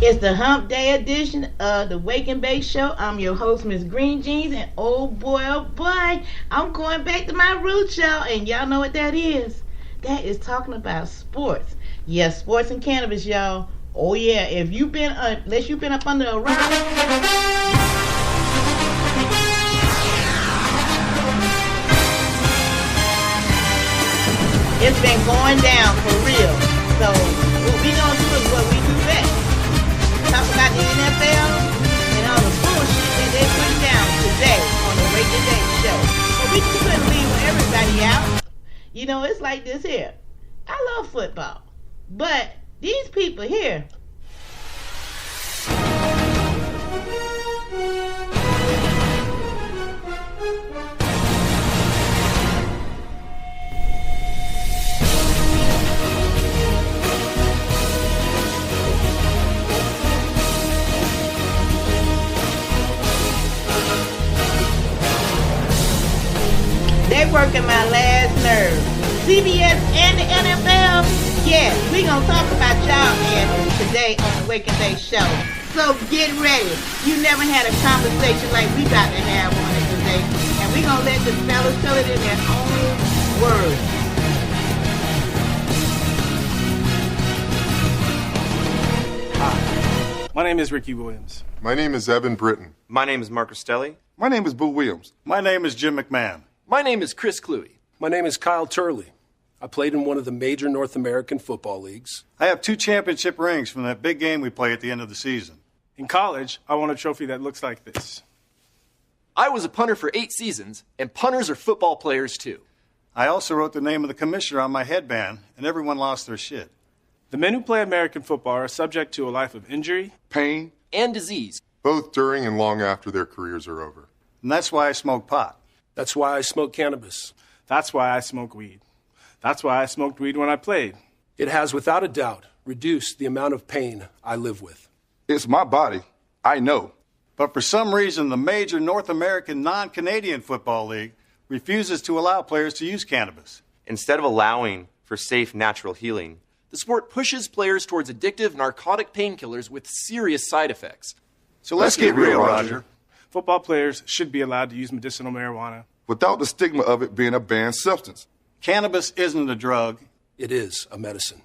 It's the Hump Day edition of the Wake and Bake Show. I'm your host, Miss Green Jeans, and oh boy, I'm going back to my roots, y'all. And y'all know what that is? That is talking about sports. Yes, sports and cannabis, y'all. Oh yeah, if you've been, unless you've been up under a rock, it's been going down for real. So what we gonna do is what we do best. Talk about the NFL and all the bullshit that they put down today on the Wake and Bake Show. But we couldn't leave everybody out. You know, it's like this here. I love football. But these people here, they working my last nerve. CBS and the NFL, yes, we gonna talk about y'all asses today on the Wake and Bake Show. So get ready. You never had a conversation like we about to have on it today, and we gonna let the fellas tell it in their own words. Hi, my name is Ricky Williams. My name is Evan Britton. My name is Mark Costelli. My name is Boo Williams. My name is Jim McMahon. My name is Chris Cluey. My name is Kyle Turley. I played in one of the major North American football leagues. I have 2 championship rings from that big game we play at the end of the season. In college, I won a trophy that looks like this. I was a punter for 8 seasons, and punters are football players too. I also wrote the name of the commissioner on my headband, and everyone lost their shit. The men who play American football are subject to a life of injury, pain, and disease, both during and long after their careers are over. And that's why I smoke pot. That's why I smoke cannabis. That's why I smoke weed. That's why I smoked weed when I played. It has, without a doubt, reduced the amount of pain I live with. It's my body. I know. But for some reason, the major North American non-Canadian football league refuses to allow players to use cannabis. Instead of allowing for safe, natural healing, the sport pushes players towards addictive narcotic painkillers with serious side effects. So let's get real, Roger. Football players should be allowed to use medicinal marijuana without the stigma of it being a banned substance. Cannabis isn't a drug. It is a medicine.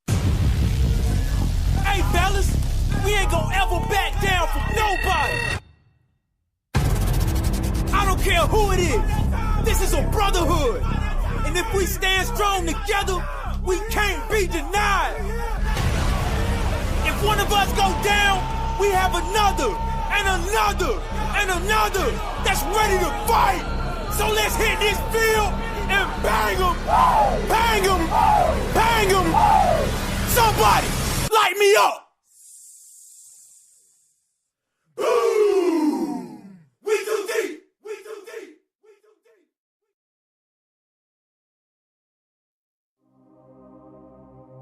Hey, fellas, we ain't gonna ever back down from nobody. I don't care who it is. This is a brotherhood. And if we stand strong together, we can't be denied. If one of us go down, we have another, and another, and another that's ready to fight. So let's hit this field and bang 'em, bang 'em, bang 'em. Somebody, light me up. Boom! We too deep. We too deep. We too deep.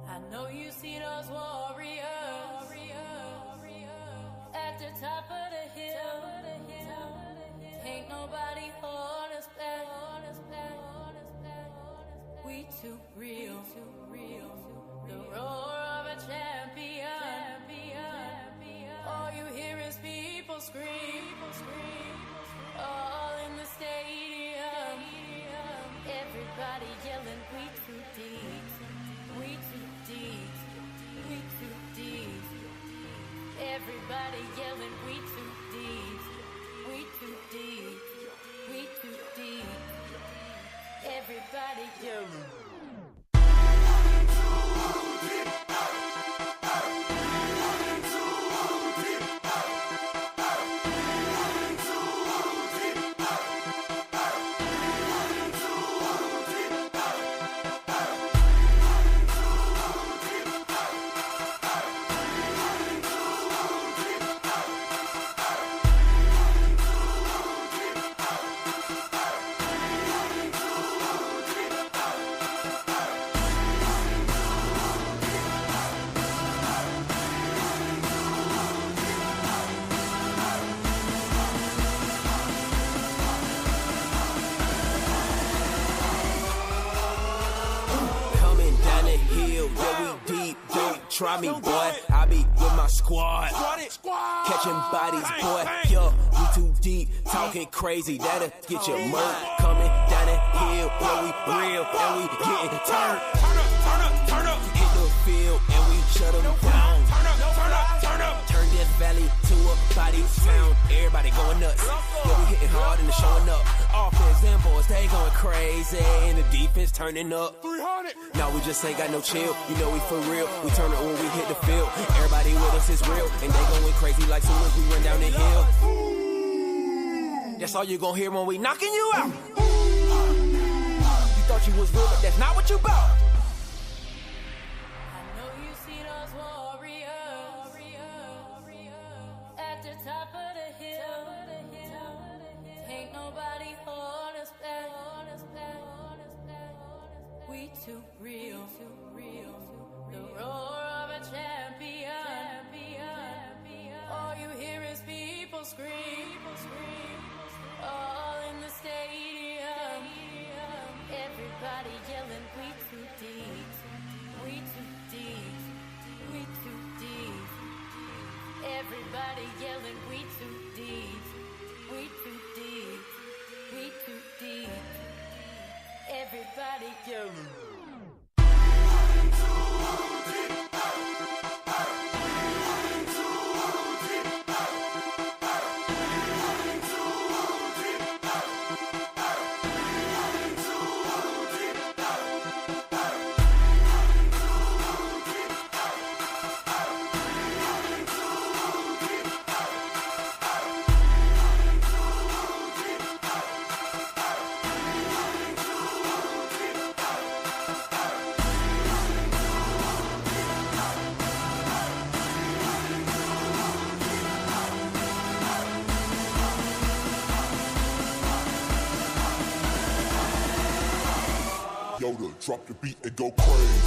I know you see those warriors at the top of the hill. Ain't nobody hold us back. We too real. The roar of a champion. All you hear is people scream. All in the stadium. Everybody yelling, we too deep. We too deep. We too deep. Everybody yelling, we too deep. We too deep. We too deep. Everybody yelling. try me, boy. I be with my squad. Catching bodies, boy. Yo, we too deep, talking crazy. That'll get your murk. Coming down the hill, where we real and we getting turned. Turn up. Hit the field and we shut them down. Turn this valley to a body town. Everybody going nuts. Yeah, we hitting hard and showing up. Offense and boys, they going crazy. And the defense turning up. 300. No, we just ain't got no chill. You know we for real. We turn it when we hit the field. Everybody with us is real. And they going crazy like soon as we run down the hill. That's all you gonna hear when we knocking you out. You thought you was real, but that's not what you bout. Top of the hill, ain't nobody hold us back. We too real, the roar of a champion. All you hear is people scream, all in the stadium. Everybody yelling, we too deep, we too deep, we too deep. Everybody yelling, we too deep, we too deep, we too deep. Everybody yelling. Yoda, drop the beat and go crazy.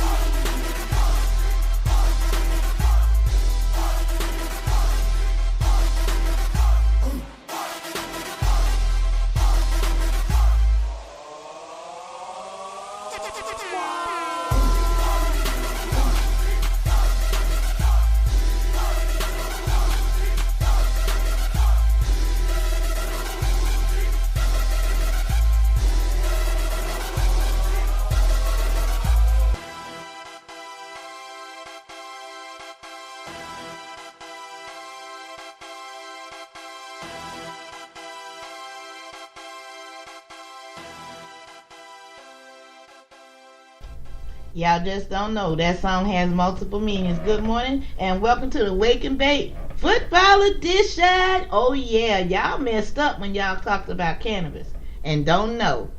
Y'all just don't know. That song has multiple meanings. Good morning and welcome to the Wake and Bake Football Edition. Oh yeah, y'all messed up when y'all talked about cannabis and don't know.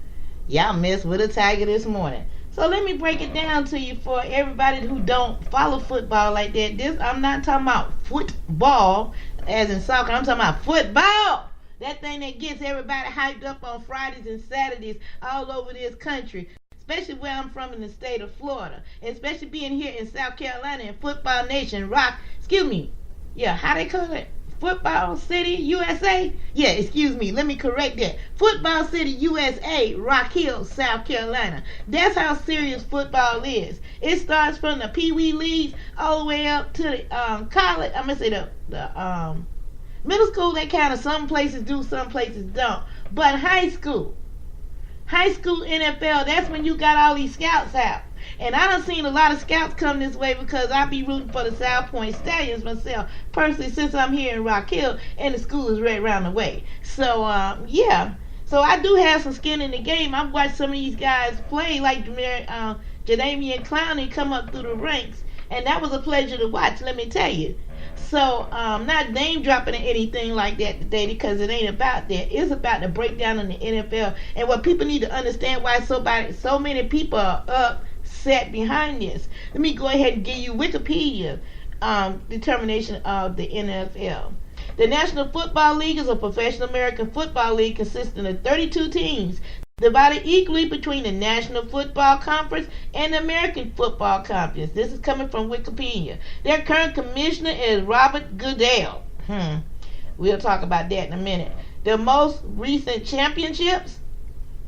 Y'all messed with a tiger this morning. So let me break it down to you for everybody who don't follow football like that. I'm not talking about football as in soccer. I'm talking about football. That thing that gets everybody hyped up on Fridays and Saturdays all over this country. Especially where I'm from in the state of Florida, and especially being here in South Carolina in Football Nation, how they call it? Football City, USA? Yeah, excuse me, let me correct that. Football City, USA, Rock Hill, South Carolina. That's how serious football is. It starts from the Pee Wee leagues all the way up to the college, I'm going to say the middle school, they kind of, some places do, some places don't. But high school NFL, that's when you got all these scouts out. And I done seen a lot of scouts come this way because I be rooting for the South Point Stallions myself, personally, since I'm here in Rock Hill and the school is right around the way. So, So I do have some skin in the game. I've watched some of these guys play, like Jadameon Clowney come up through the ranks. And that was a pleasure to watch, let me tell you. So, not name dropping or anything like that today because it ain't about that. It's about the breakdown in the NFL and what people need to understand why so many people are upset behind this. Let me go ahead and give you Wikipedia determination of the NFL. The National Football League is a professional American football league consisting of 32 teams divided equally between the National Football Conference and the American Football Conference. This is coming from Wikipedia. Their current commissioner is Robert Goodell. We'll talk about that in a minute. The most recent championships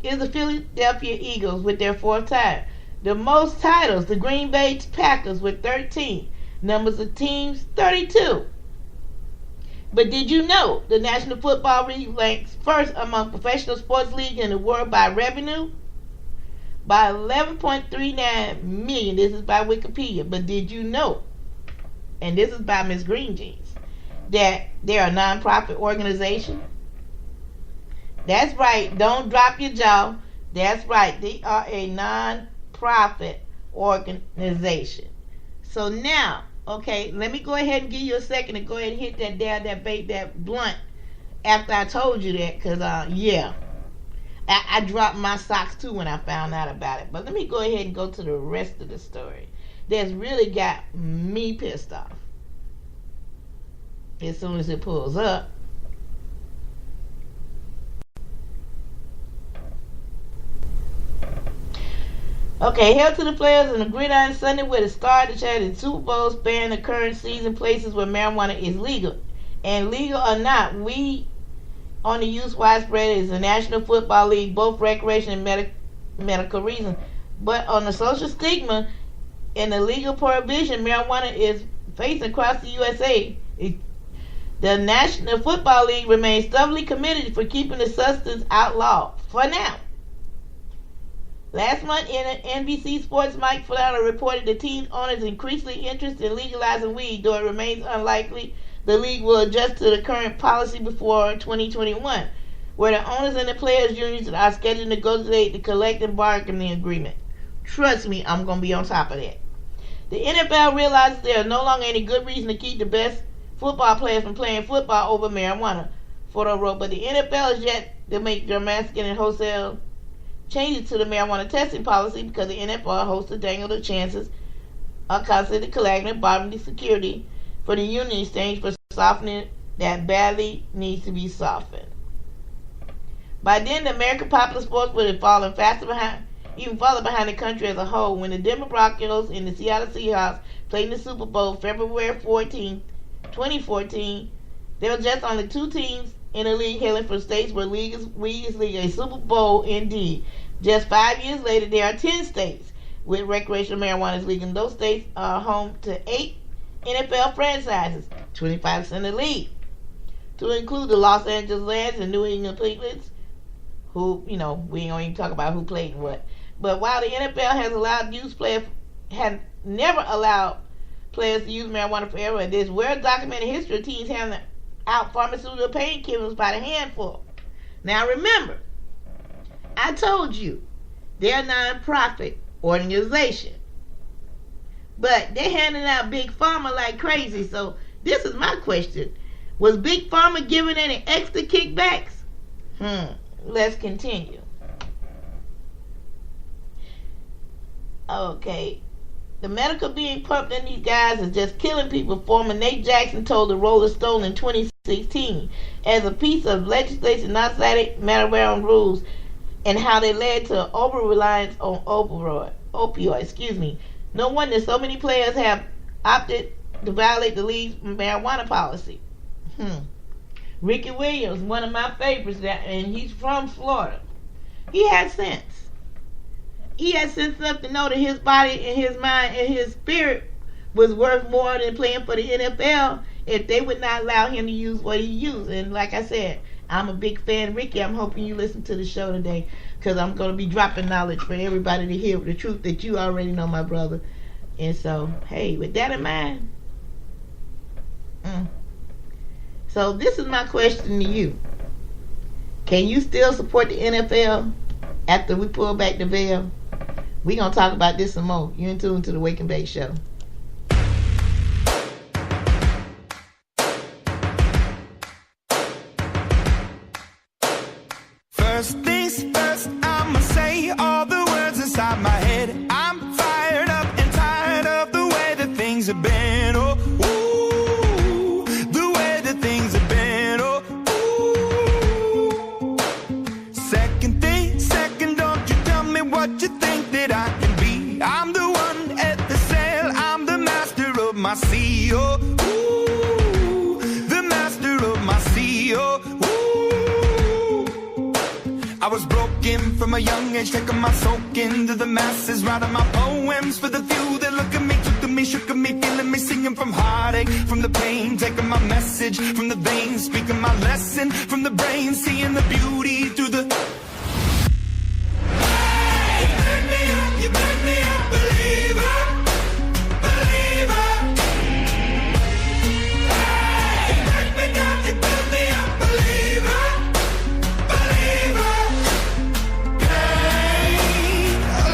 is the Philadelphia Eagles with their 4th title. The most titles, the Green Bay Packers with 13. Numbers of teams, 32. But did you know the National Football League ranks first among professional sports leagues in the world by revenue? By 11.39 million. This is by Wikipedia. But did you know, and this is by Ms. Green Jeans, that they're a non-profit organization? That's right. Don't drop your jaw. That's right. They are a non-profit organization. So now, okay, let me go ahead and give you a second to go ahead and hit that blunt after I told you that, because, yeah. I dropped my socks too when I found out about it. But let me go ahead and go to the rest of the story that's really got me pissed off. As soon as it pulls up. Okay, hail to the players in the gridiron Sunday where the star to chat in Super Bowl span the current season places where marijuana is legal. And legal or not, we on the use widespread is the National Football League, both recreation and medical reasons. But on the social stigma and the legal prohibition marijuana is facing across the USA, the National Football League remains stubbornly committed for keeping the substance outlawed for now. Last month, NBC Sports' Mike Flanagan reported the team's owners' increasingly interest in legalizing weed, though it remains unlikely the league will adjust to the current policy before 2021, where the owners and the players' unions are scheduled to negotiate the collective bargaining agreement. Trust me, I'm going to be on top of that. The NFL realizes there is no longer any good reason to keep the best football players from playing football over marijuana, Ford wrote, but the NFL is yet to make dramatic and wholesale changes to the marijuana testing policy because the NFL hopes to dangle the chances of constantly collecting bargaining security for the union exchange for softening that badly needs to be softened. By then, the American popular sports would have fallen even farther behind the country as a whole. When the Denver Broncos and the Seattle Seahawks played in the Super Bowl February 14, 2014, there were just only 2 teams in the league hailing from states where weed is legal. A Super Bowl indeed. Just 5 years later, there are 10 states with recreational marijuana is legal. And those states are home to 8 NFL franchises, 25% of the league, to include the Los Angeles Rams and New England Patriots, who, we don't even talk about who played what. But while the NFL has allowed have never allowed players to use marijuana forever, there's well-documented history of teams handing out pharmaceutical painkillers by the handful. Now remember, I told you, they're a non-profit organization. But they're handing out Big Pharma like crazy. So this is my question. Was Big Pharma giving any extra kickbacks? Let's continue. Okay. The medical being pumped in these guys is just killing people. Former Nate Jackson told the Rolling Stone in 2016 as a piece of legislation not cited marijuana rules and how they led to over-reliance on opioids. No wonder so many players have opted to violate the league's marijuana policy. Ricky Williams, one of my favorites, and he's from Florida. He had sense. He had sense enough to know that his body and his mind and his spirit was worth more than playing for the NFL if they would not allow him to use what he used. And like I said, I'm a big fan of Ricky. I'm hoping you listen to the show today because I'm going to be dropping knowledge for everybody to hear the truth that you already know, my brother. And so, hey, with that in mind, so this is my question to you. Can you still support the NFL after we pull back the veil? We're going to talk about this some more. You're in tune to the Wake and Bake Show. First things first, I'ma say all the words inside my head. I'm fired up and tired of the way that things have been. Oh, ooh, the way that things have been. Oh, ooh. Second thing, second, don't you tell me what you think that I can be. I'm the one at the sail, I'm the master of my sea. Oh, ooh, the master of my sea. Oh, ooh. I was broken from a a young age, taking my soak into the masses, writing my poems for the few that look at me, took to me, shook at me, feeling me, singing from heartache, from the pain, taking my message from the veins, speaking my lesson from the brain, seeing the beauty through the... You burn me up, believer, believer. You burn me down, you burn me up, believer, believer. Hey,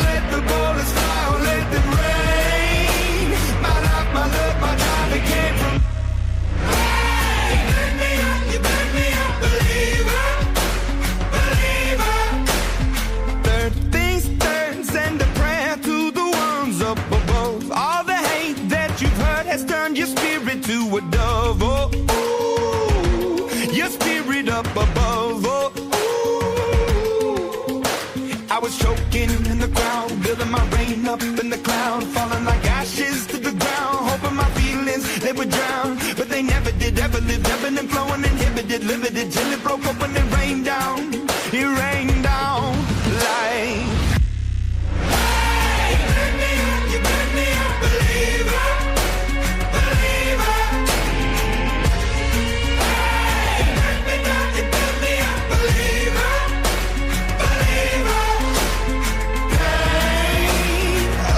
let the bullets fly, let them rain. My life, my love, my drive, it came from. You burn me up, believer, believer. Third things third, send a prayer to the ones up above. All the hate that you've heard has turned your spirit to a dove. Oh, ooh, your spirit up above. Oh, ooh. I was choking in the crowd, building my rain up in the cloud, falling like ashes to the ground, hoping my feelings they would drown, but they never did. Ever lived, ebbing and flowing, inhibited, limited, till it broke open and rained down. It rained down like. You burn me up, believer, believer. You burn me down, you burn me up, believer, believer. Hey,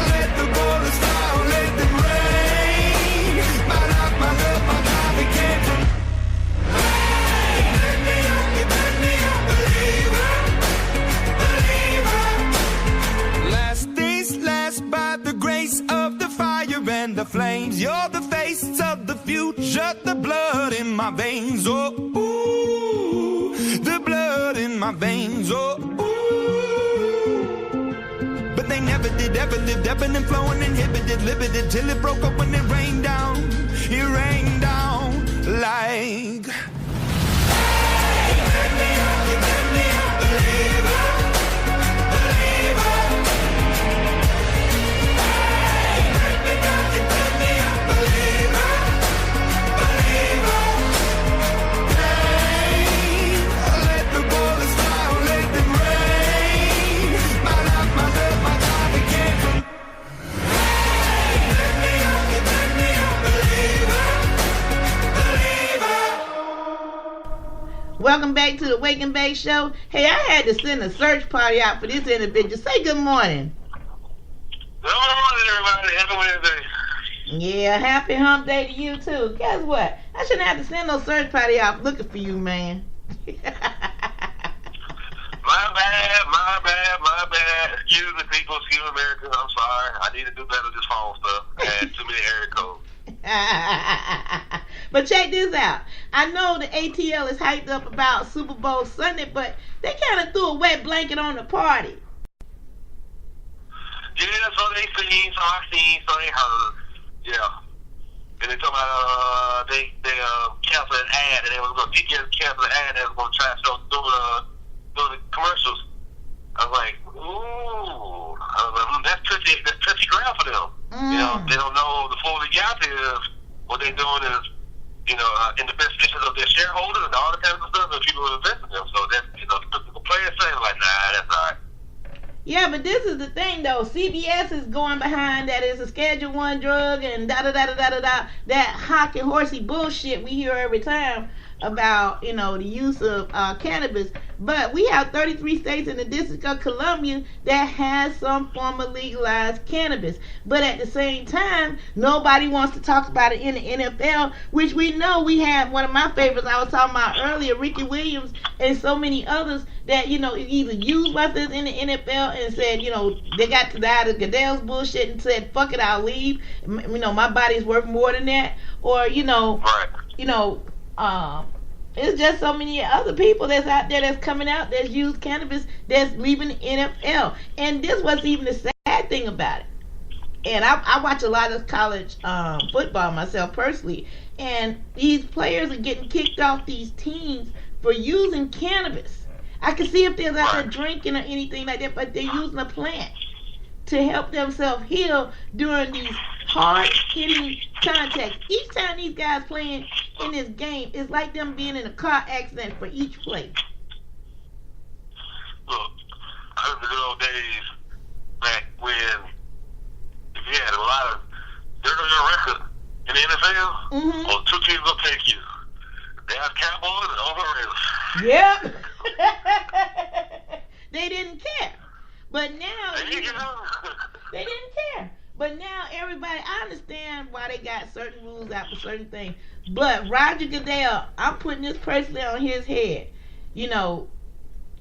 let the bullets fly, let them rain. My life, my love, my drive, it came from. You burn me up, believer, believer. Last days last by the grace of the fire and the flames. You're the face of the future, the blood in my veins. Oh, ooh, the blood in my veins. Oh, ooh. But they never did, ever lived, ebbing and flowing, inhibited, limited, till it broke up when it rained down. It rained down like. You burn me up, believer, believer. You burn me down, you burn me up, believer, believer. Hey, let the bullets fly, let them rain. My life, my love, my drive, it came from. You burn me up, believer, believer. Welcome back to the Wake and Bake Show. Hey, I had to send a search party out for this individual. Say good morning. Good morning, everybody. Happy Wednesday. Yeah, happy hump day to you too. Guess what? I shouldn't have to send no search party out looking for you, man. My bad. Excuse me, people. Excuse me, Americans. I'm sorry. I need to do better with this phone stuff. I had too many area codes. But check this out. I know the ATL is hyped up about Super Bowl Sunday, but they kind of threw a wet blanket on the party. Yeah, so they seen, so I seen, so they heard. Yeah. And they talking about they canceled an ad, and they was going to cancel the ad, and they was going to try to show doing the commercials. I was like, ooh. That's touchy ground for them. You know, they don't know the full legality of what they're doing is, you know, in the best interest of their shareholders and all the kinds of stuff that people are investing in them. So that's, you know, the players saying like, nah, that's all right. Yeah, but this is the thing though. CBS is going behind that it's a Schedule 1 drug and da-da-da-da-da-da-da. That hawk and horsey bullshit we hear every time about, you know, the use of cannabis. But we have 33 states in the District of Columbia that has some form of legalized cannabis. But at the same time, nobody wants to talk about it in the NFL, which we know we have one of my favorites I was talking about earlier, Ricky Williams, and so many others that, you know, either used weapons in the NFL and said, you know, they got tired of Goodell's bullshit and said, fuck it, I'll leave. You know, my body's worth more than that. Or, you know, it's just so many other people that's out there that's coming out that's used cannabis that's leaving the NFL. And this was even the sad thing about it. And I watch a lot of college football myself personally. And these players are getting kicked off these teams for using cannabis. I can see if they're out there drinking or anything like that, but they're using a plant to help themselves heal during these hard-hitting contacts. Each time these guys playing in this game, it's like them being in a car accident for each play. Look, I remember the good old days back when if you had a lot of dirt on your record in the NFL, well, two teams will take you. Dallas Cowboys and Oakland Raiders. Yep. They didn't care. But now they didn't care. But now everybody, I understand why they got certain rules out for certain things. But Roger Goodell, I'm putting this personally on his head. You know,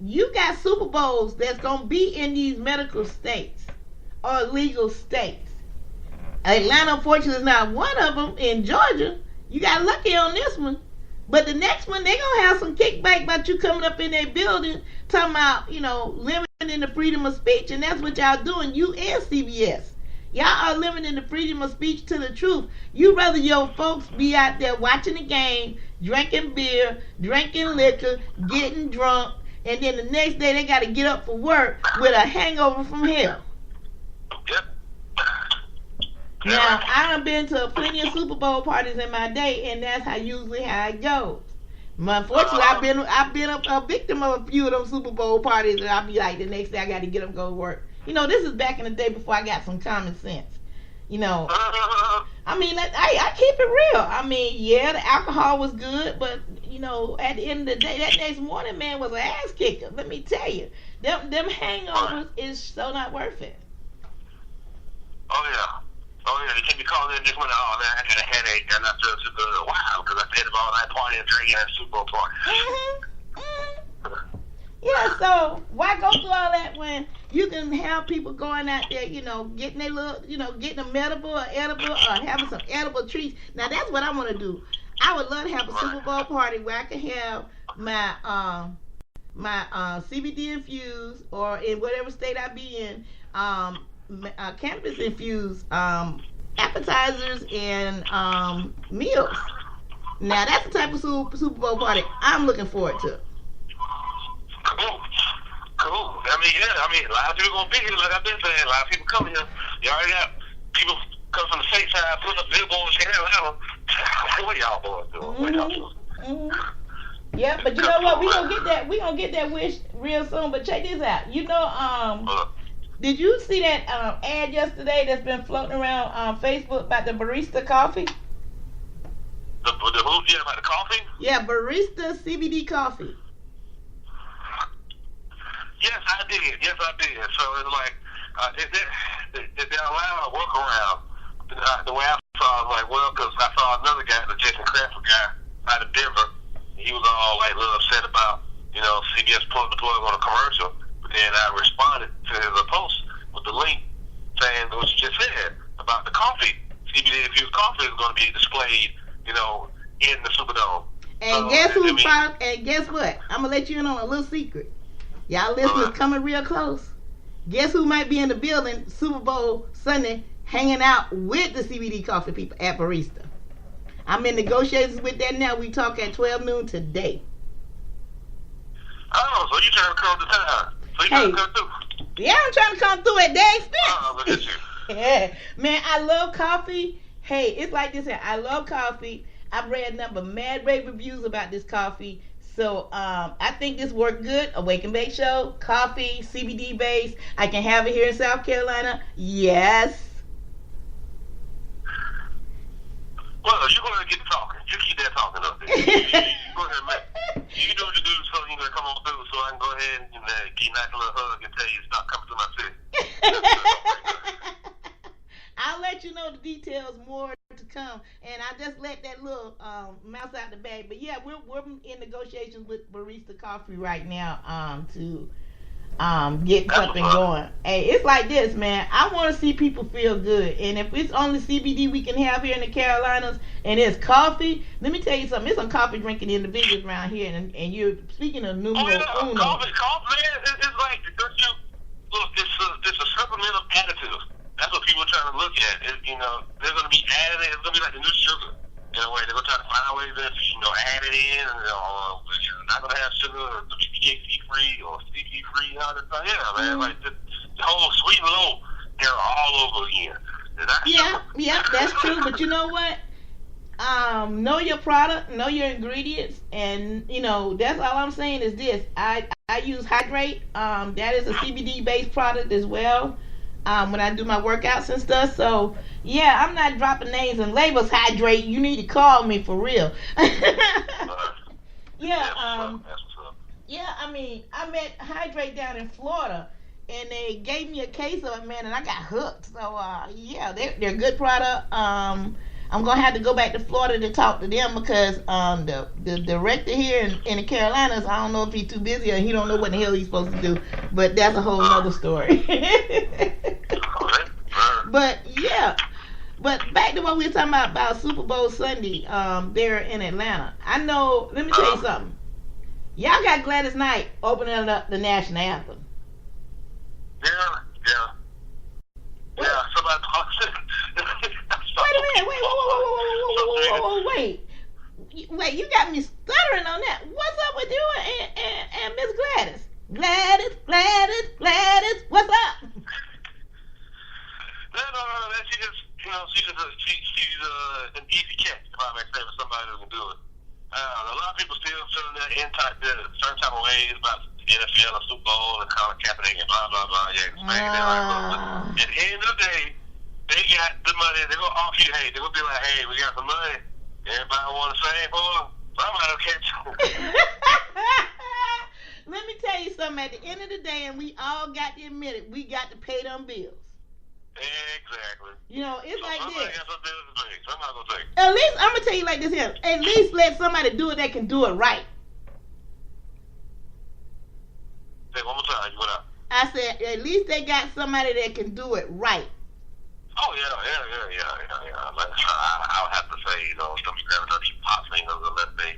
you got Super Bowls that's going to be in these medical states or legal states. Atlanta, unfortunately, is not one of them. In Georgia, you got lucky on this one. But the next one, they're going to have some kickback about you coming up in their building talking about, you know, limiting the freedom of speech. And that's what y'all doing, you and CBS. Y'all are limiting the freedom of speech to the truth. You rather your folks be out there watching the game, drinking beer, drinking liquor, getting drunk, and then the next day they got to get up for work with a hangover from hell. Now, I done been to plenty of Super Bowl parties in my day, and that's usually how it goes. Unfortunately, I've been a victim of a few of them Super Bowl parties, and I'll be like, the next day I got to get up and go to work. You know, this is back in the day before I got some common sense. You know, I mean, I keep it real. I mean, yeah, the alcohol was good, but, you know, at the end of the day, that next morning, man, was an ass kicker. Let me tell you. Them hangovers is so not worth it. Oh, yeah. You can't be calling in just when, oh, man, I got a headache, and I feel too good. Wow, because I stayed up all night partying and drinking at a Super Bowl party. Yeah, so why go through all that when you can have people going out there, you know, getting their little, you know, getting a edible or having some edible treats. Now, that's what I want to do. I would love to have a Super Bowl party where I can have my CBD infused, or in whatever state I be in, cannabis infused appetizers and meals. Now that's the type of Super Bowl party I'm looking forward to. Cool. I mean, a lot of people gonna be here, like I've been saying. A lot of people coming here. You already got people coming from the state side putting up billboards here in Atlanta. What y'all boys doing? What y'all doing? Yeah, but you know what? We gonna get that wish real soon. But check this out. You know, did you see that ad yesterday that's been floating around on Facebook about the barista coffee? The who? Yeah, about the coffee? Yeah, barista CBD coffee. Yes, I did. So it's like, if they allow a workaround, the way I saw it, was like, well, because I saw another guy, the Jason Crawford guy out of Denver, he was all like a little upset about, you know, CBS pulling the plug on a commercial. But then I responded to his post with the link saying what you just said about the coffee. CBD infused coffee is going to be displayed, you know, in the Superdome. And guess what? I'm gonna let you in on a little secret. Y'all listeners coming real close. Guess who might be in the building Super Bowl Sunday hanging out with the CBD coffee people at Barista? I'm in negotiations with that now. We talk at 12 noon today. Oh, so you trying to come to town? So you trying to come through? Yeah, I'm trying to come through at their expense. Oh, look at you. Yeah. Man, I love coffee. Hey, it's like this here. I love coffee. I've read a number of mad rave reviews about this coffee. So I think this worked good. A wake and bake show, coffee, CBD based. I can have it here in South Carolina. Yes. Well, you're going to get talking. You keep that talking up there. Go ahead, man. You do what you do, so you're going to come on through, so I can go ahead and keep knocking a little hug and tell you stop coming to my city. I'll let you know the details more to come, and I just let that little mouse out the bag. But yeah, we're in negotiations with Barista Coffee right now to get something going. Hey, it's like this, man. I want to see people feel good, and if it's only CBD we can have here in the Carolinas, and it's coffee, let me tell you something. There's some coffee drinking individuals around here, and you're speaking of numero uno. Coffee, man, it's like look, it's a supplemental additive. That's what people are trying to look at. You know, they're going to be added in. It's going to be like the new sugar. In a way, they're going to try to find ways to, add it in. And, you're not going to have sugar to be THC-free or CBD-free and all that stuff. Yeah, man. Like, the whole sweet and low, they're all over again. Yeah, that's true. But you know what? Know your product, know your ingredients, and, that's all I'm saying is this. I I use Hydrate. That is a CBD based product as well. When I do my workouts and stuff. So yeah, I'm not dropping names and labels. Hydrate. You need to call me for real. Yeah. Yeah. I mean, I met Hydrate down in Florida, and they gave me a case of it, man, and I got hooked. So yeah, they're a good product. I'm gonna have to go back to Florida to talk to them because the director here in the Carolinas, I don't know if he's too busy or he don't know what the hell he's supposed to do. But that's a whole other story. But yeah. But back to what we were talking about Super Bowl Sunday, there in Atlanta. I know. Let me tell you something. Y'all got Gladys Knight opening up the national anthem. Yeah. Somebody. Wait a minute. Wait, you got me stuttering on that. What's up with you and Miss Gladys? Gladys, what's up? No. She's an easy catch, if I may say, for somebody who can do it. A lot of people still feeling that certain type of ways about the NFL and Super Bowl and Colin Kaepernick and blah, blah, blah. Yeah, but at the end of the day, they got the money. They're going to offer you, hey, they're going to be like, hey, we got some money. Everybody want the same for them. Somebody will catch them. Let me tell you something. At the end of the day, and we all got to admit it, we got to pay them bills. Exactly. You know, it's like this. Got some bills to pay. Somebody gonna take. At least, I'm going to tell you like this here. At least let somebody do it that can do it right. Say one more time. You went out. I said, at least they got somebody that can do it right. Oh, yeah. I would have to say, don't be grabbing up these pop singers unless they,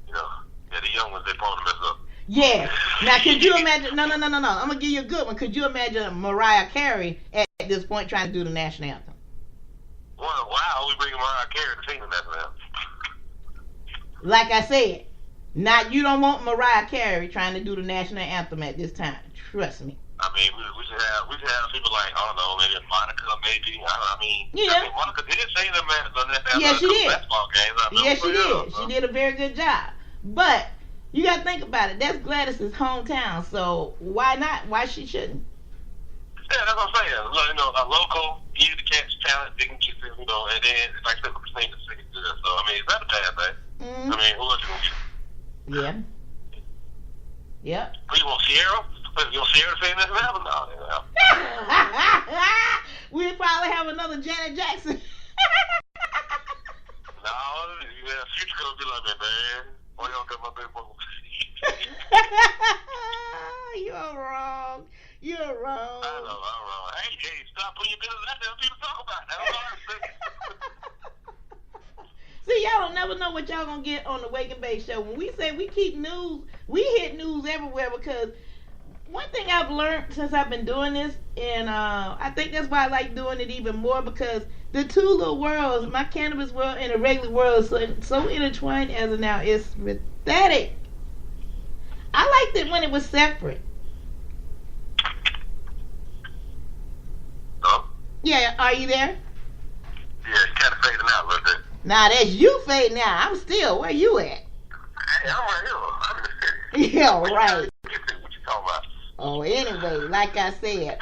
the young ones, they probably mess up. Yeah. Now, could you imagine? No. I'm gonna give you a good one. Could you imagine Mariah Carey at this point trying to do the national anthem? Well, wow, we bring Mariah Carey to sing the national anthem. Like I said, you don't want Mariah Carey trying to do the national anthem at this time. Trust me. I mean, we should have people like, I don't know, maybe Monica, maybe. Yeah. I mean, Monica did sing the national anthem. Yeah, she did. Basketball games. Yes, she did. She did a very good job. But you got to think about it. That's Gladys's hometown, so why not? Why she shouldn't? Yeah, that's what I'm saying. A local, easy to catch talent, they can get it, and then, like I said, the sing good. So, I mean, it's not a bad thing. Mm-hmm. I mean, who else you going to get? Yeah. Yep. You want Sierra? You want Sierra to sing this album? No. We'll probably have another Janet Jackson. No, Future gonna be like that, man. Why y'all got my baby boy? You're wrong. You're wrong. I know, I'm wrong. Hey, stop putting your business out there. People talk about it. That's all I'm saying. See, y'all don't never know what y'all gonna get on the Wake and Bake show. When we say we keep news, we hit news everywhere because one thing I've learned since I've been doing this, and I think that's why I like doing it even more because the two little worlds, my cannabis world and the regular world, so intertwined as of now. It's pathetic. I liked it when it was separate. Hello? Yeah, are you there? Yeah, you kind of fading out a little bit. Nah, that's you fading out. I'm still. Where you at? Hey, I'm right here. I'm in the city. Yeah, right. What you talking about? Oh, anyway, like I said,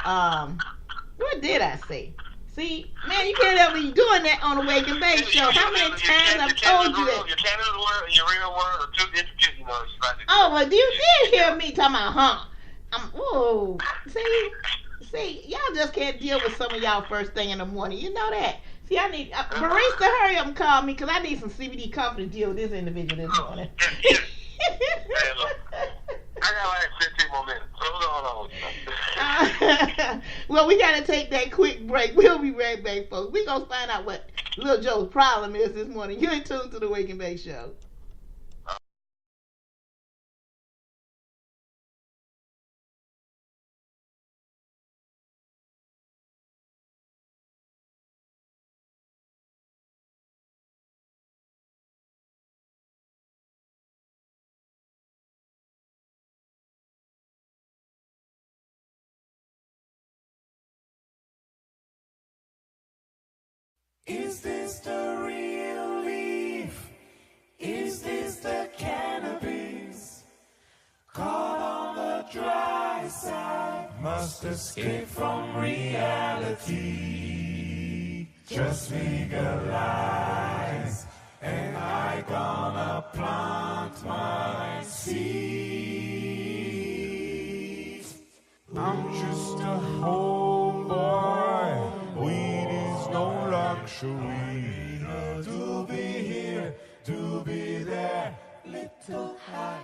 what did I say? See, man, you can't ever be doing that on the Wake and Bake show. How many times I've told you that? Your Canada's world and your real world are two different, Oh, well, you did hear me talking about, whoa. See, y'all just can't deal with some of y'all first thing in the morning. You know that. See, I need, barista, hurry up and call me, because I need some CBD coffee to deal with this individual this morning. Hey, look, I got like 15 more minutes. So what's going on? Well, we got to take that quick break. We'll be right back, folks. We're going to find out what Lil Joe's problem is this morning. You're in tune to the Wake and Bake Show. Is this the real leaf? Is this the cannabis? Call on must escape from reality. Just legalize, and I gonna plant my seeds. I'm just a homeboy. Weed is no luxury. To be here, to be there, little high,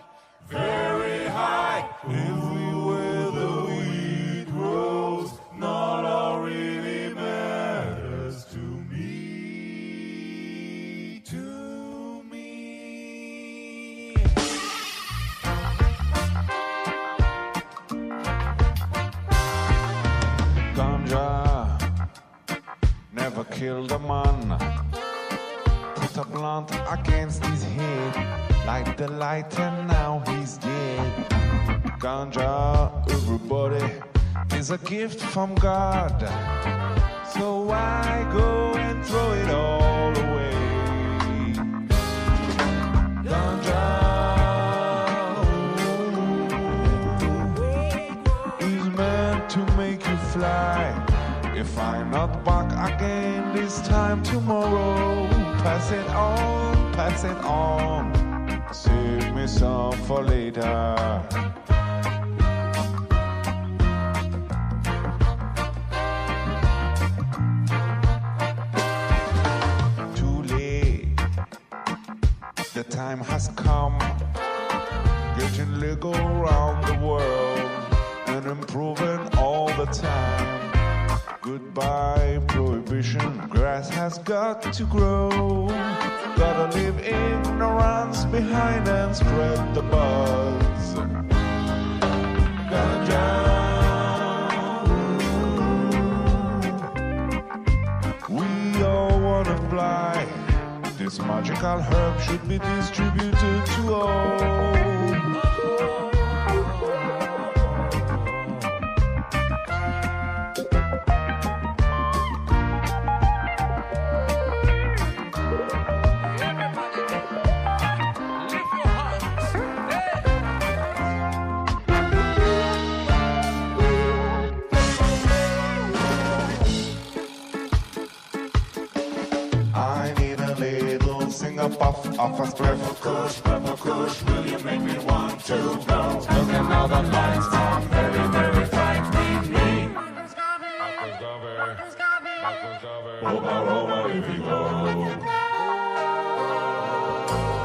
very high. Everywhere the weed grows, not all really matters to me. To me. Ganja never killed a man. Put a blunt against his head, light the light and now he's dead. Ganja, everybody, is a gift from God. So why go and throw it all away? Ganja is meant to make you fly. If I'm not back again this time tomorrow, pass it on, pass it on. Save me some for later. Too late, the time has come. Getting legal around the world and improving all the time. Goodbye prohibition, grass has got to grow. Gotta leave ignorance behind and spread the buzz. Ganja. We all wanna fly. This magical herb should be distributed to all. Puff off a spread for kush, will you make me want to go? Look at all the lights are very, very frightening me. Over, if you go.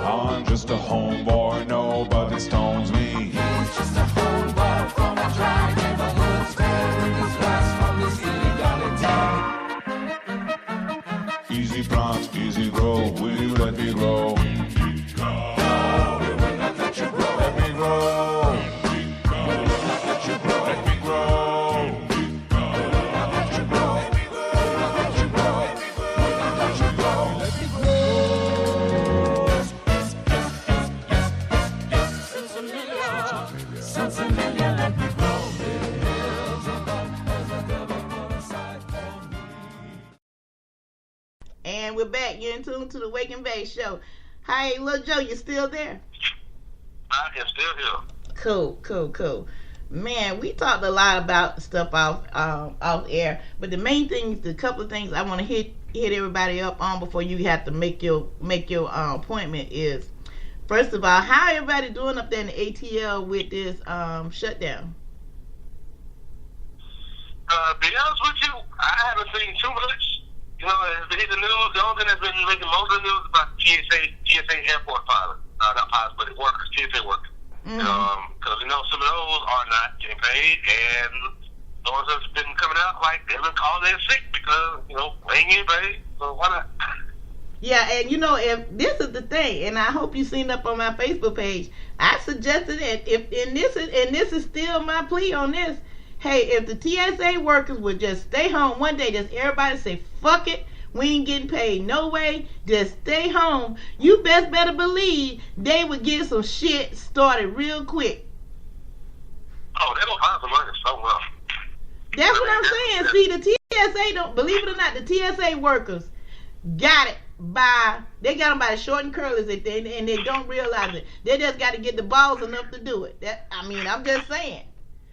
I'm just a homeboy, nobody stones me. He's just a homeboy from a dry neighborhood, sparing his grass from this illegality. Easy plant, easy grow, will you let me grow? No, we will not let you grow. Let me grow. We will not let you grow. Let me grow. We will not let you grow. Let me grow. We will not let you grow. Let me grow. Yes. Since-a-million, let me grow. Hills above, as the devil put aside for me. And we're back. You're in tune to the Wake and Bake Show. Hi, Lil Joe, you still there? I am still here. Cool. Man, we talked a lot about stuff off air, but the main thing, the couple of things I want to hit everybody up on before you have to make your appointment is, first of all, how everybody doing up there in the ATL with this shutdown? Be honest with you, I haven't seen too much. You know, if it hit the news, the only thing that's been making most of the news is about TSA airport pilots. Not pilots, but workers, TSA workers. Mm-hmm. Because, some of those are not getting paid, and those that's been coming out, like, they've been calling in sick because, they ain't getting paid, so why not? Yeah, and if this is the thing, and I hope you've seen up on my Facebook page, I suggested that and this is still my plea on this. Hey, if the TSA workers would just stay home one day, just everybody say, fuck it, we ain't getting paid no way, just stay home, you better believe they would get some shit started real quick. Oh, they don't find some money so well. That's what I'm saying. See, the TSA don't, believe it or not, the TSA workers got it they got them by the short and curlies and they don't realize it. They just got to get the balls enough to do it. I'm just saying.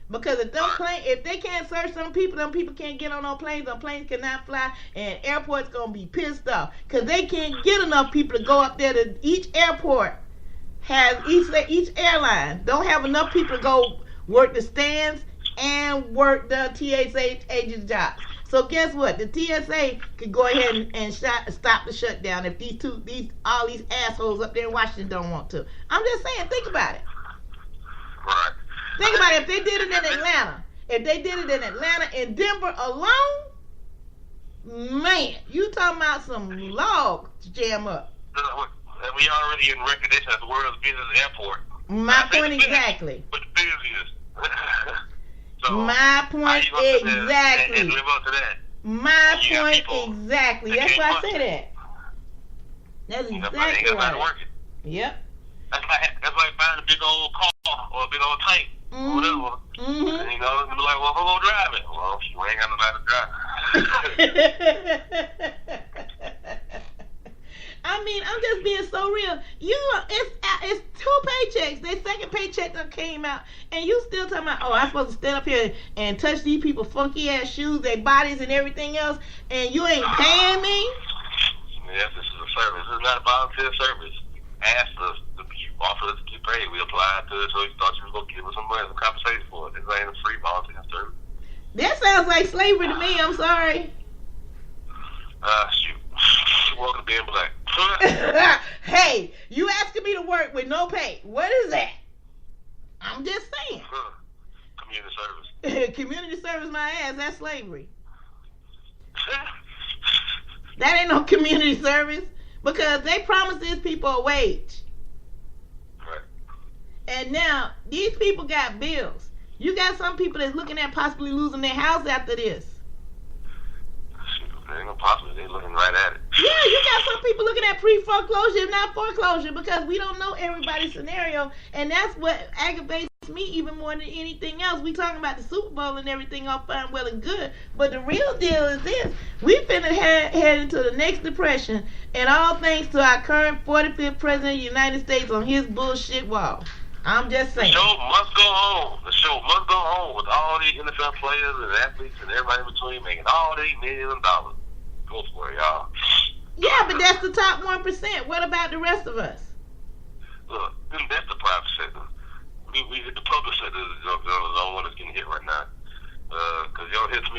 Because if they can't search some people can't get on no planes cannot fly, and airport's gonna be pissed off. Because they can't get enough people to go up there to each airport. Each airline don't have enough people to go work the stands and work the TSA agents' jobs. So guess what? The TSA could go ahead and stop the shutdown if all these assholes up there in Washington don't want to. I'm just saying, think about it. Right. Think about it. If they did it in Atlanta, and Denver alone, man, you talking about some logs to jam up. We already in recognition as the world's busiest airport. My point exactly. But the busiest. So, my point exactly. And live up to that. My point exactly. That's why I say that. That's exactly right. Yep. That's like buying a big old car or a big old tank or whatever. Mm-hmm. And, you know, you'll be like, well, who's going to drive it? Well, you ain't got nobody to drive. I mean, I'm just being so real. It's 2 paychecks. Their second paycheck that came out, and you still talking about, oh, I'm supposed to stand up here and touch these people funky ass shoes, their bodies and everything else, and you ain't paying me? Yes, this is a service. This is not a volunteer service. Ask us to offer us to get paid. We applied to it, so we thought you were going to give us some money, some compensation for it. This ain't a free volunteer service. That sounds like slavery to me. I'm sorry. Shoot. Welcome to being black. Hey, you asking me to work with no pay. What is that? I'm just saying. Community service. Community service my ass. That's slavery. That ain't no community service. Because they promised these people a wage. Right. And now, these people got bills. You got some people that's looking at possibly losing their house after this. They ain't no possibly. They looking right at it. Yeah, you got some people looking at pre-foreclosure, if not foreclosure, because we don't know everybody's scenario, and that's what aggravates me even more than anything else. We talking about the Super Bowl and everything all fine, well and good, but the real deal is this: we finna head into the next depression, and all thanks to our current 45th president of the United States on his bullshit wall. I'm just saying. The show must go on. The show must go on with all these NFL players and athletes and everybody in between making all these $millions of dollars. Go for it, y'all. Yeah, but that's the top 1%. What about the rest of us? Look, that's the private sector. The public sector is the only one that's getting hit right now. Because you don't hear to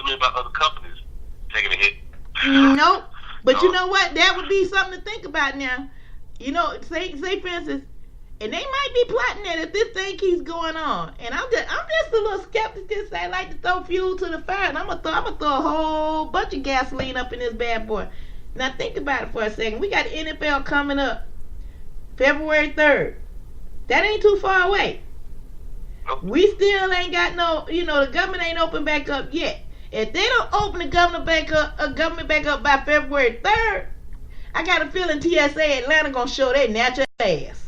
me about other companies taking a hit. Nope. But you know what? That would be something to think about now. You know, say for instance, and they might be plotting that if this thing keeps going on. And I'm just a little skeptic because I like to throw fuel to the fire. And I'm gonna throw a whole bunch of gasoline up in this bad boy. Now think about it for a second. We got the NFL coming up February 3rd. That ain't too far away. We still ain't got the government ain't open back up yet. If they don't open the government back up by February 3rd, I got a feeling TSA Atlanta gonna show their natural ass.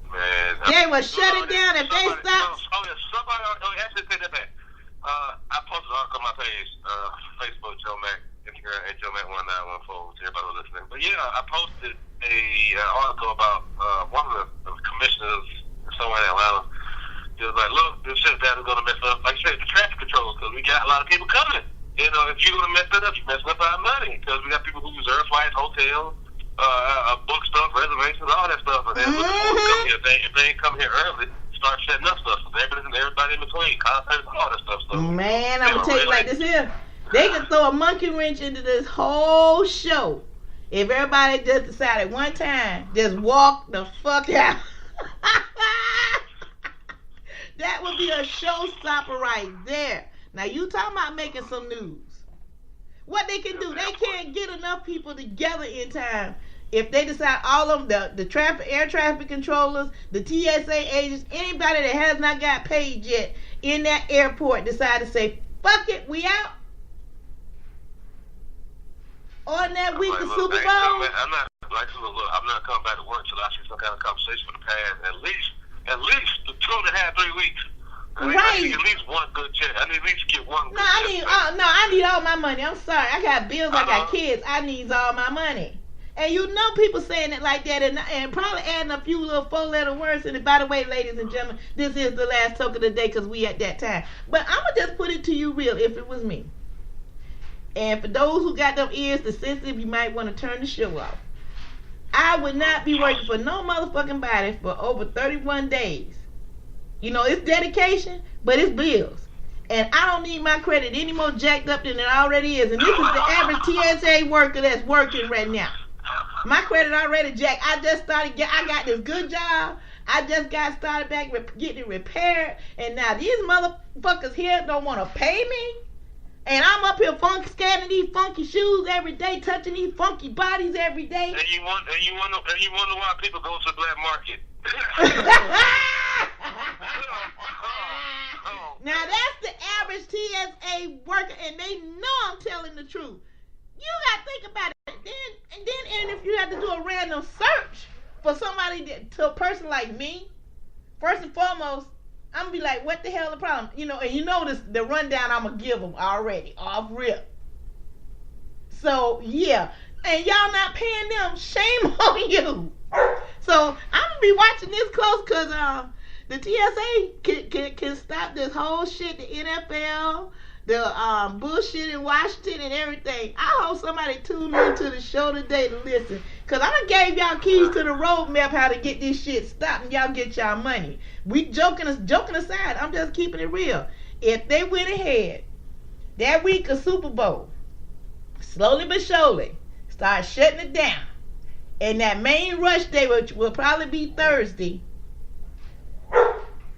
Man, they will shut it down if they stop. Somebody actually said that back. I posted an article on my page, Facebook, Joe Mack, Instagram, and Joe Mack 1914 to everybody who's listening. But yeah, I posted an article about one of the commissioners somewhere in Atlanta. He was like, look, this shutdown is going to mess up, like you said, the traffic control, because we got a lot of people coming. You know, if you're going to mess it up, you're messing up our money, because we got people who reserve flights, hotels, book stuff, reservations, all that stuff. And then if they ain't come here early, start setting up stuff. So everybody in between, concerts, all that stuff. So, man, I'm going to tell you like this here. They can throw a monkey wrench into this whole show if everybody just decided one time, just walk the fuck out. That would be a showstopper right there. Now you talking about making some news. What they can do, they can't get enough people together in time. If they decide all of them, the air traffic controllers, the TSA agents, anybody that has not got paid yet in that airport decide to say, fuck it, we out. On that week of Super Bowl. I'm not coming back to work until I see some kind of conversation for the past at least 2.5-3 weeks. I need at least one good check. I need at least get one good check. I need all my money. I'm sorry. I got bills. I got kids. I need all my money. And you know people saying it like that and probably adding a few little 4-letter words in it. By the way, ladies and gentlemen, this is the last talk of the day because we at that time. But I'm going to just put it to you real if it was me. And for those who got them ears that's sensitive, you might want to turn the show off. I would not be working for no motherfucking body for over 31 days. You know, it's dedication, but it's bills. And I don't need my credit any more jacked up than it already is. And this is the average TSA worker that's working right now. My credit already jacked. I got this good job. I just got started back getting it repaired. And now these motherfuckers here don't want to pay me. And I'm up here scanning these funky shoes every day, touching these funky bodies every day. And you wonder why people go to the black market. Now that's the average TSA worker, and they know I'm telling the truth. You gotta think about it. And if you have to do a random search for somebody to a person like me, first and foremost, I'm gonna be like, what the hell the problem? You know, and you know this, the rundown I'm gonna give them already, off rip. So yeah, and y'all not paying them, shame on you. So I'm gonna be watching this close because the TSA can stop this whole shit, the NFL, the bullshit in Washington and everything. I hope somebody tuned into the show today to listen. Because I done gave y'all keys to the roadmap how to get this shit stopped and y'all get y'all money. We joking aside, I'm just keeping it real. If they went ahead that week of Super Bowl, slowly but surely, start shutting it down, and that main rush day, which will probably be Thursday,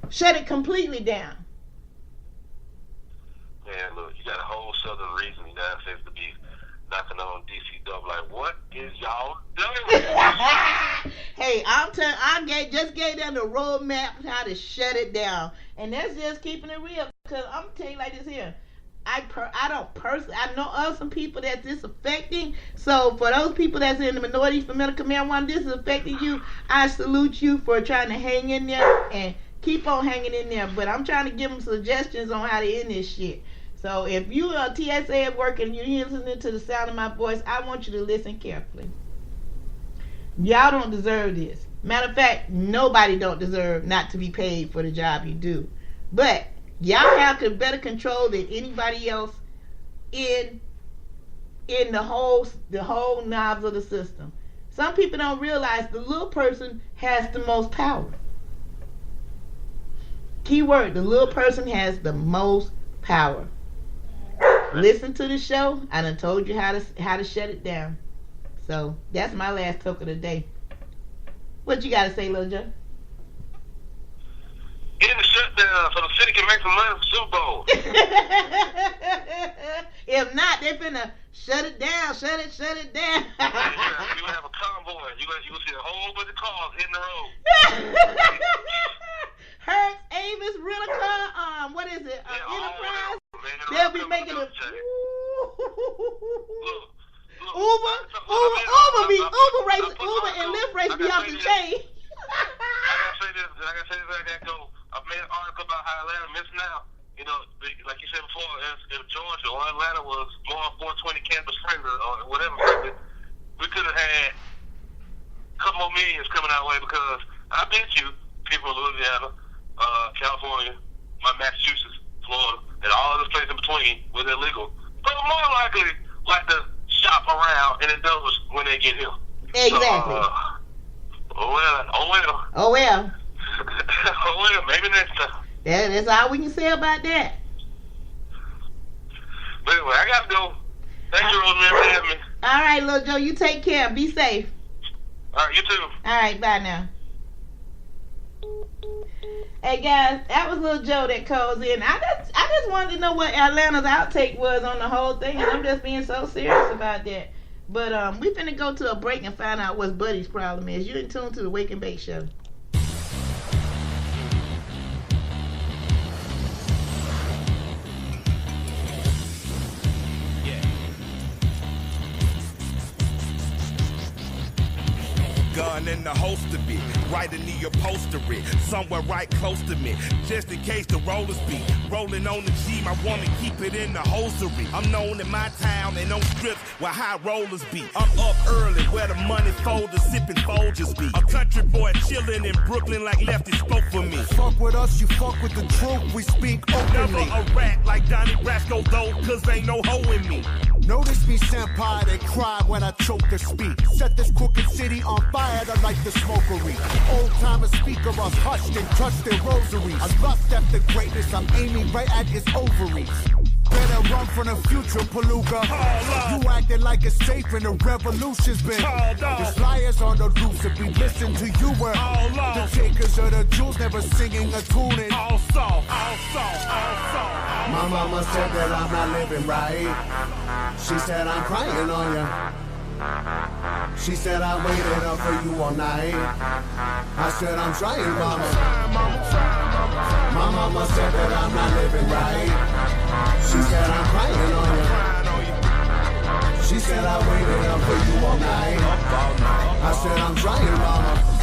shut it completely down. Man, look, you got a whole southern region in the United States to be knocking on DC door like, what is y'all doing? Hey, just gave them the roadmap how to shut it down, and that's just keeping it real. Because I'm gonna tell you like this here, I know of some people that this affecting. So for those people that's in the minority for medical marijuana, this is affecting you. I salute you for trying to hang in there and keep on hanging in there. But I'm trying to give them suggestions on how to end this shit. So if you are TSA at work and you're listening to the sound of my voice, I want you to listen carefully. Y'all don't deserve this. Matter of fact, nobody don't deserve not to be paid for the job you do. But y'all have better control than anybody else in the whole knobs of the system. Some people don't realize the little person has the most power. Keyword, the little person has the most power. Listen to the show. I done told you how to shut it down. So that's my last talk of the day. What you gotta say, Lil Joe? Get the shutdown so the city can make some money for Super Bowl. If not, they finna shut it down. Shut it down. You gonna have a convoy. You gonna see a whole bunch of cars hitting the road. Hertz, Avis, Rent-A-Car, what is it? Enterprise. They'll be making a Uber and Lyft race be off the chain. I gotta say this. I gotta go. I made an article about how Atlanta missing out. You know, like you said before, if Georgia or Atlanta was more 420 campus friendly or whatever, we could have had a couple more millions coming our way because I bet you people in Louisiana, California, Massachusetts, Florida, and all other places in between where they're legal, but more likely like to shop around and indulge when they get here. Exactly. So, oh well. Oh well, maybe next time. That's all we can say about that. But anyway, I gotta go. Thank you, Rosemary, for having me. All right, Lil Joe, you take care. Be safe. All right, you too. All right, bye now. Hey guys, that was Lil Joe that calls in. I just wanted to know what Atlanta's outtake was on the whole thing, and I'm just being so serious about that. But we finna go to a break and find out what Buddy's problem is. You're in tune to the Wake and Bake Show. God gun and the holster bit, right in the upholstery, somewhere right close to me, just in case the rollers be rolling on the G. My woman keep it in the hosiery. I'm known in my town and on strips where high rollers be. I'm up early where the money folders sipping Folgers be. A country boy chilling in Brooklyn like Lefty spoke for me. Fuck with us, you fuck with the truth. We speak openly. Never a rat like Donnie Brasco though, cause ain't no hoe in me. Notice me, senpai, they cry when I choke to speak. Set this crooked city on fire to light the smokery. Old timers speak of us hushed and trust their rosaries. I lust after greatness, I'm aiming right at his ovaries. Better run from the future, Palooka. You acting like it's safe and the revolution's been. There's liars on the loose if we listen to you. We're the takers of the jewels, never singing a tune in. All soft, all soft, all soft. My mama said that I'm not living right. She said I'm crying on you. She said I waited up for you all night. I said I'm trying, mama. My mama said that I'm not living right. She said I'm crying on you. She said I waited up for you all night. I said I'm trying, mama.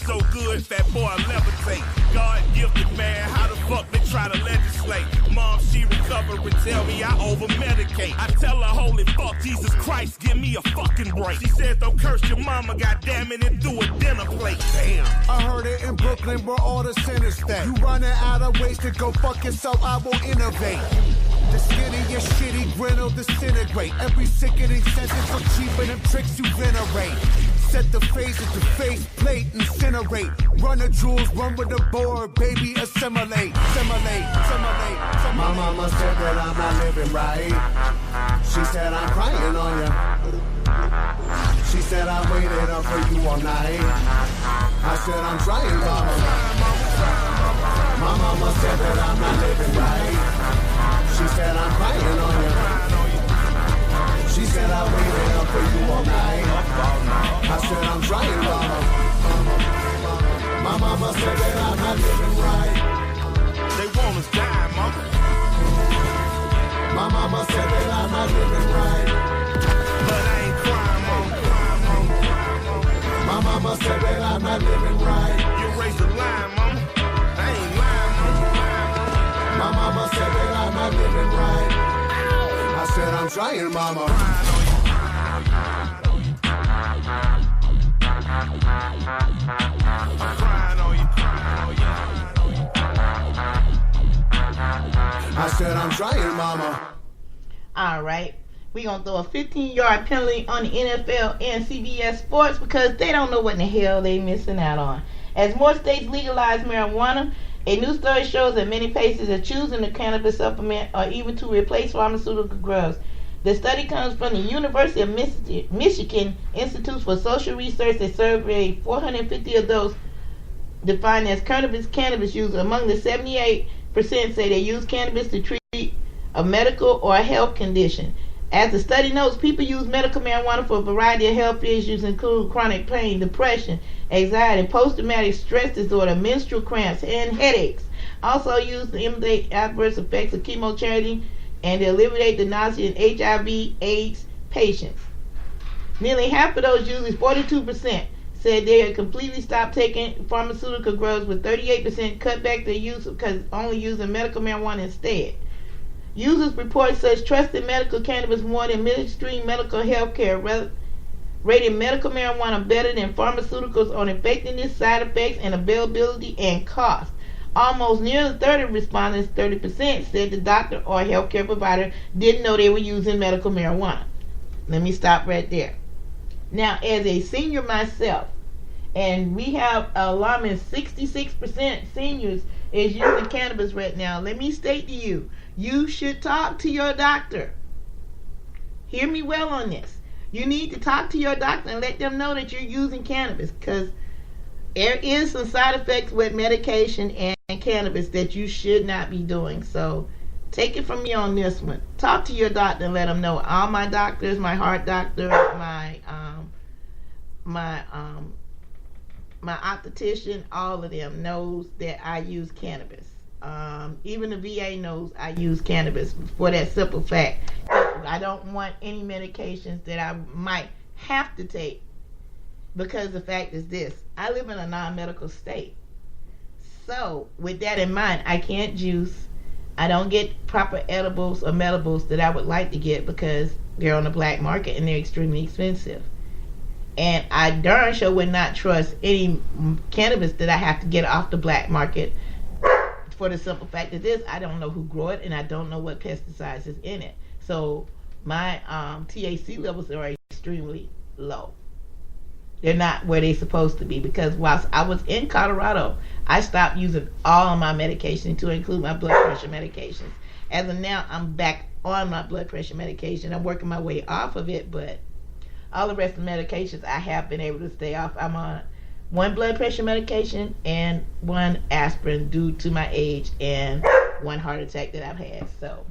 So good, fat boy, I levitate. God gifted, man, how the fuck they try to legislate? Mom, she recover and tell me I over-medicate. I tell her, holy fuck, Jesus Christ, give me a fucking break. She says, don't curse your mama, goddammit, and threw a dinner plate. Damn. I heard it in Brooklyn where all the sinners stay. You running out of ways to go fuck yourself, I will innovate. The skinny, your shitty grin will disintegrate. Every sickening sentence will cheapen them tricks you venerate. Set the phases to face plate, incinerate. Run the jewels, run with the board, baby, assimilate. Assimilate. My mama said that I'm not living right. She said I'm crying on you. She said I waited up for you all night. I said I'm trying, mama. My mama said that I'm not living right. She said I'm crying on you. She said I waited up for you all night. I said I'm trying, mama. My mama said that I'm not living right. They want us die, mama. My mama said that I'm not living right. But I ain't crying, mama. My mama said that I'm not living right. You raised the line, mama. I ain't lying, mama. My mama said that I'm not living right. I said I'm trying, mama. I said I'm trying, mama. All right. We're going to throw a 15-yard penalty on the NFL and CBS Sports because they don't know what in the hell they missing out on. As more states legalize marijuana, a new study shows that many patients are choosing the cannabis supplement or even to replace pharmaceutical drugs. The study comes from the University of Michigan Institute for Social Research that surveyed 450 of those defined as cannabis users. Among the 78% say they use cannabis to treat a medical or a health condition. As the study notes, people use medical marijuana for a variety of health issues, including chronic pain, depression, anxiety, post-traumatic stress disorder, menstrual cramps, and headaches. Also used to eliminate adverse effects of chemotherapy and to eliminate the nausea in HIV/AIDS patients. Nearly half of those users, 42%, said they had completely stopped taking pharmaceutical drugs, with 38% cut back their use because only using medical marijuana instead. Users report such trusted medical cannabis more than mainstream medical health care, rating medical marijuana better than pharmaceuticals on effectiveness, side effects, and availability and cost. Almost nearly 30 respondents, 30%, said the doctor or healthcare provider didn't know they were using medical marijuana. Let me stop right there. Now, as a senior myself, and we have an alarming 66% seniors is using cannabis right now. Let me state to you, you should talk to your doctor. Hear me well on this. You need to talk to your doctor and let them know that you're using cannabis, because there is some side effects with medication and cannabis that you should not be doing. So take it from me on this one. Talk to your doctor and let them know. All my doctors, my heart doctor, my optician, all of them knows that I use cannabis. Even the VA knows I use cannabis for that simple fact. I don't want any medications that I might have to take, because the fact is this: I live in a non-medical state. So with that in mind, I can't juice. I don't get proper edibles or medibles that I would like to get because they're on the black market and they're extremely expensive. And I darn sure would not trust any cannabis that I have to get off the black market, for the simple fact that this, I don't know who grew it and I don't know what pesticides is in it. So my THC levels are extremely low. They're not where they're supposed to be, because whilst I was in Colorado, I stopped using all of my medication to include my blood pressure medications. As of now, I'm back on my blood pressure medication. I'm working my way off of it, but all the rest of the medications I have been able to stay off. I'm on one blood pressure medication and one aspirin due to my age and one heart attack that I've had. So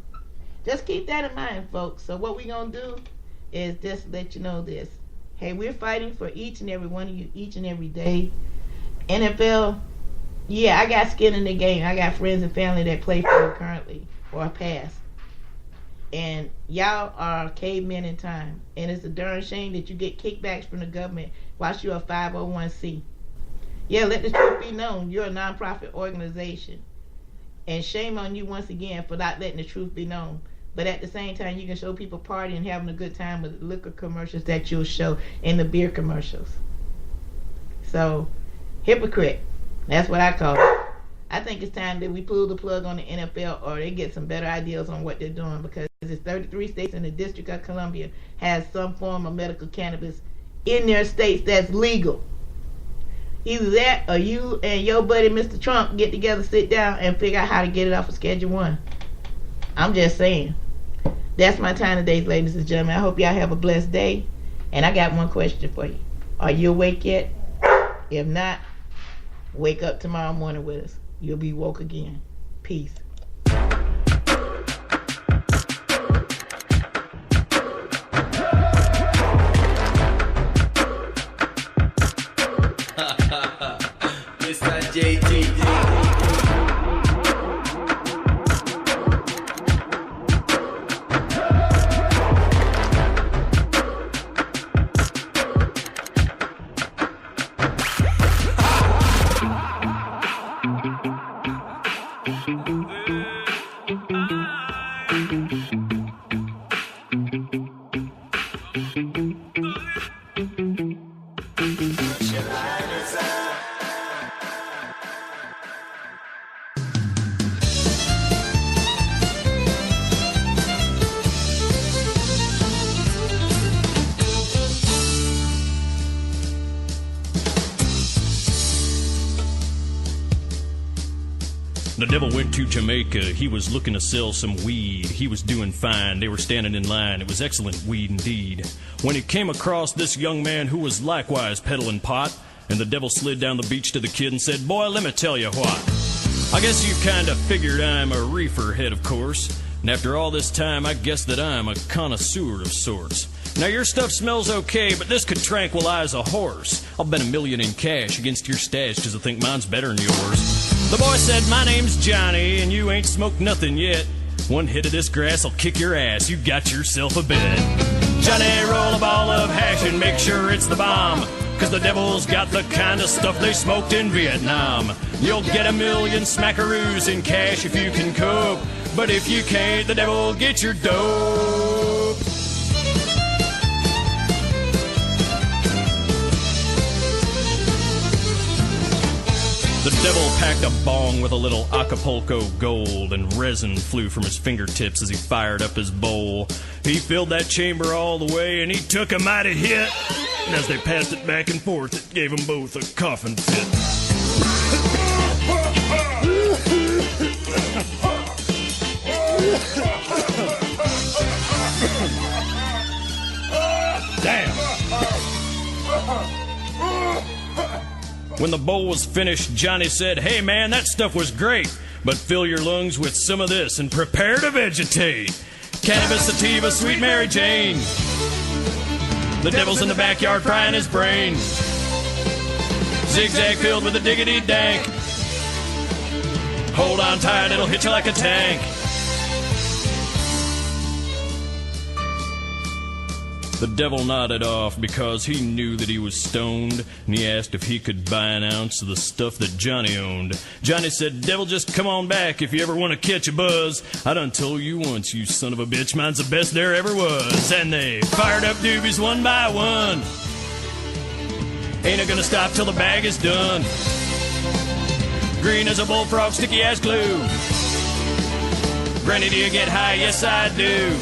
just keep that in mind, folks. So what we're going to do is just let you know this. Hey, we're fighting for each and every one of you each and every day. NFL, yeah, I got skin in the game. I got friends and family that play for it currently or past. And y'all are cavemen in time. And it's a darn shame that you get kickbacks from the government whilst you're a 501c. Yeah, let the truth be known. You're a nonprofit organization. And shame on you once again for not letting the truth be known. But at the same time, you can show people partying and having a good time with the liquor commercials that you'll show in the beer commercials. So, hypocrite. That's what I call it. I think it's time that we pull the plug on the NFL, or they get some better ideas on what they're doing, because it's 33 states and the District of Columbia has some form of medical cannabis in their states that's legal. Either that or you and your buddy Mr. Trump get together, sit down, and figure out how to get it off of Schedule 1. I'm just saying. That's my time today, ladies and gentlemen. I hope y'all have a blessed day. And I got one question for you. Are you awake yet? If not, wake up tomorrow morning with us. You'll be woke again. Peace. Mr. JT. The devil went to Jamaica. He was looking to sell some weed. He was doing fine. They were standing in line. It was excellent weed indeed. When he came across this young man who was likewise peddling pot, and the devil slid down the beach to the kid and said, "Boy, let me tell you what. I guess you kind of figured I'm a reefer head, of course. And after all this time, I guess that I'm a connoisseur of sorts. Now, your stuff smells okay, but this could tranquilize a horse. I'll bet $1 million in cash against your stash, 'cause I think mine's better than yours." The boy said, "My name's Johnny, and you ain't smoked nothing yet. One hit of this grass will kick your ass. You got yourself a bet. Johnny, roll a ball of hash and make sure it's the bomb, 'cause the devil's got the kind of stuff they smoked in Vietnam. You'll get $1 million smackaroos in cash if you can cope, but if you can't, the devil will get your dope." The devil packed a bong with a little Acapulco gold, and resin flew from his fingertips as he fired up his bowl. He filled that chamber all the way, and he took a mighty hit. And as they passed it back and forth, it gave them both a coughing fit. Damn. When the bowl was finished, Johnny said, "Hey man, that stuff was great, but fill your lungs with some of this and prepare to vegetate. Cannabis sativa, sweet Mary Jane. The devil's in the backyard frying his brain. Zigzag filled with a diggity dank. Hold on tight, it'll hit you like a tank." The devil nodded off because he knew that he was stoned, and he asked if he could buy an ounce of the stuff that Johnny owned. Johnny said, "Devil, just come on back if you ever want to catch a buzz. I done told you once, you son of a bitch, mine's the best there ever was." And they fired up doobies one by one. Ain't it gonna stop till the bag is done. Green as a bullfrog, sticky as glue. Granny, do you get high? Yes, I do.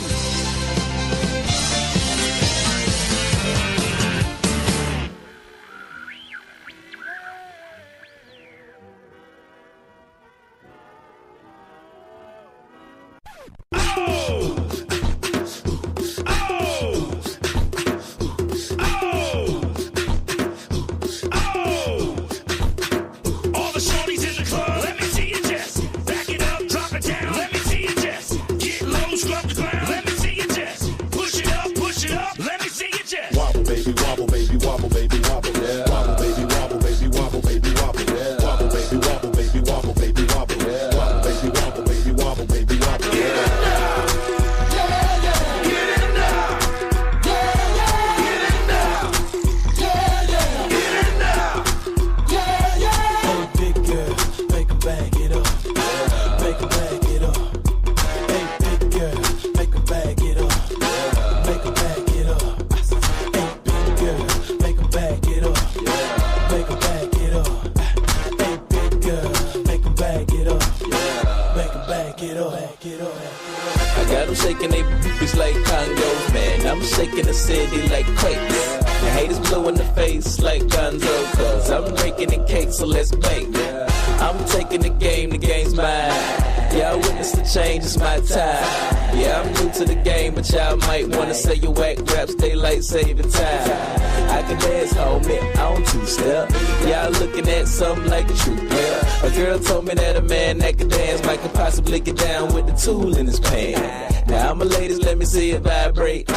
Saving time. I can dance, homie, on two-step. Y'all looking at something like a true player. A girl told me that a man that can dance might could possibly get down with the tool in his pants. Now, I'm a ladies, let me see it vibrate.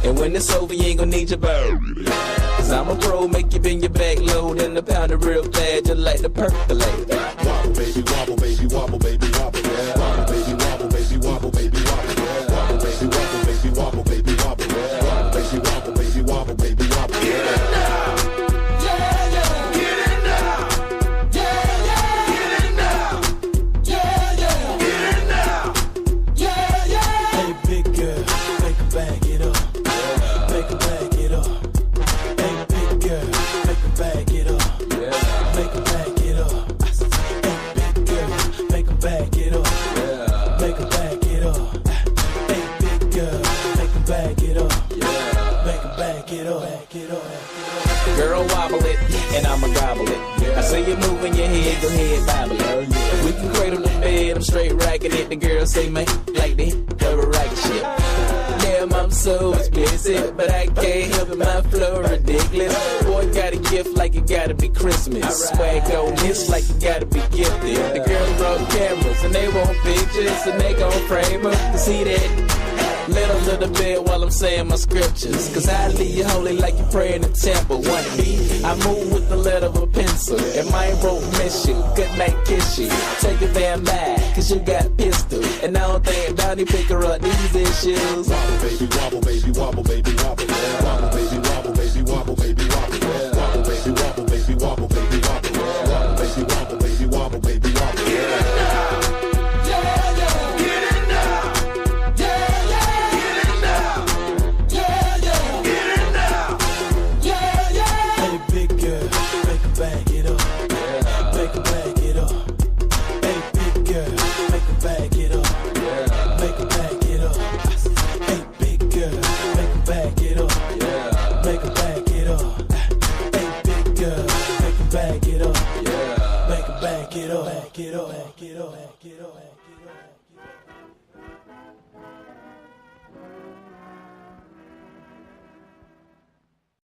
And when it's over, you ain't gonna need your bird. Cause I'm a pro, make you bend your back low, then the pound it real fast, just like the percolate. Wobble, baby, wobble, baby, wobble, baby, wobble, yeah. Wobble, baby, wobble, baby, wobble, baby, wobble, yeah. Wobble, baby, wobble, baby, wobble, baby, wobble, yeah. Wobble, baby, wobble, baby, wobble, baby, wobble, yeah. Get it now, yeah, yeah. Get it now, yeah, yeah. Get it now, yeah, yeah. Get it now, yeah, yeah. Hey, big girl, make her bag it up, make her bag it up. Hey, big girl, make her bag it up, make her bag it up. Hey, big girl, make her bag it up, make her bag it up. Hey, big girl, make her bag it up, make her bag it up, back it up. Girl, wobble it, and I'ma gobble it. I see you moving your head, go ahead, bobble it. We can cradle the bed, I'm straight racking it. The girl say, man, like the racket shit. Damn, I'm so explicit, but I can't help it, my flow ridiculous. Boy, got a gift like it gotta be Christmas. Swag on this like it gotta be gifted. The girls brought cameras, and they want pictures, and they gon' frame them to see that. Little bit while I'm saying my scriptures. Cause I leave you holy like you pray in the temple. Wanna be? I move with the letter of a pencil. If mine won't miss you, good night kiss you. Take a damn back, cause you got pistol. And I don't think Donnie pick her up these issues. Wobble baby, wobble baby, wobble baby, wobble. Wobble baby, wobble baby, wobble baby, wobble. Wobble baby, wobble baby, wobble baby, wobble. Wobble baby, wobble baby, wobble baby, wobble. Get it now, yeah, yeah. Get it now. Bag it up, make her bag it up. Hey, big girl, make her bag it up, make her bag it up. Hey, big girl, make her bag it up, make her bag it up. Hey, big girl, make her bag it up, make her bag it up, back it up, back it up, back it up, back it up.